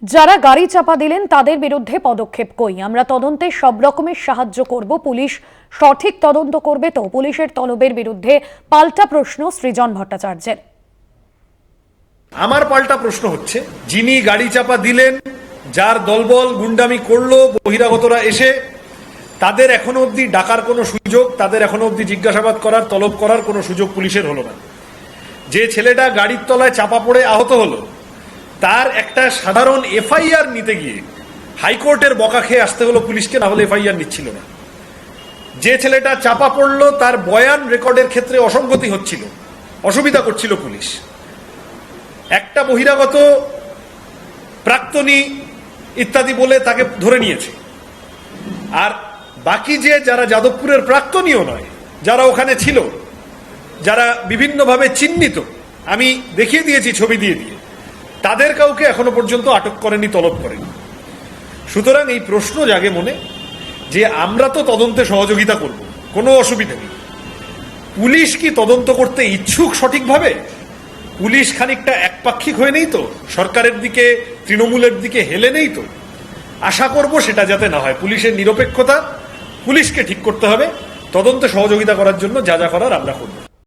যারা গাড়ি চাপা দিলেন তাদের বিরুদ্ধে পদক্ষেপ কই? আমরা তদন্তে সব রকমের সাহায্য করব। পুলিশ সঠিক তদন্ত করবে তো? পুলিশের তলবের বিরুদ্ধে পাল্টা প্রশ্ন সৃজন ভট্টাচার্যের। আমার পাল্টা প্রশ্ন হচ্ছে, যিনি গাড়ি চাপা দিলেন, যার দলবল গুন্ডামি করলো বহিরাগতরা এসে, তাদের এখনো অবধি ডাকার কোনো সুযোগ, তাদের এখনো অবধি জিজ্ঞাসাবাদ করার, তলব করার কোনো সুযোগ পুলিশের হলো না। যে ছেলেটা গাড়ির তলায় চাপা পড়ে আহত হলো, তার একটা সাধারণ এফআইআর নিতে গিয়ে হাইকোর্টের বকা খেয়ে আসতে হলো পুলিশকে, না হলে এফআইআর নিচ্ছিল না। যে ছেলেটা চাপা পড়লো, তার বয়ান রেকর্ডের ক্ষেত্রে অসঙ্গতি হচ্ছিল, অসুবিধা করছিল পুলিশ। একটা বহিরাগত প্রাক্তনী ইত্যাদি বলে তাকে ধরে নিয়েছে, আর বাকি যারা যাদবপুরের প্রাক্তনীও নয়, যারা ওখানে ছিল, যারা বিভিন্নভাবে চিহ্নিত, আমি দেখিয়ে দিয়েছি ছবি দিয়ে দিয়ে, তাদের কাউকে এখনো পর্যন্ত আটক করেনি, তলব করেনি। সুতরাং এই প্রশ্ন জাগে মনে যে আমরা তো তদন্তে সহযোগিতা করব, কোনো অসুবিধা নেই। পুলিশ কি তদন্ত করতে ইচ্ছুক সঠিকভাবে? পুলিশ খানিকটা একপাক্ষিক হয়ে নেই তো, সরকারের দিকে, তৃণমূলের দিকে হেলে নেই তো? আশা করব সেটা যাতে না হয়। পুলিশের নিরপেক্ষতা পুলিশকে ঠিক করতে হবে। তদন্তে সহযোগিতা করার জন্য যা যা করার আমরা করব।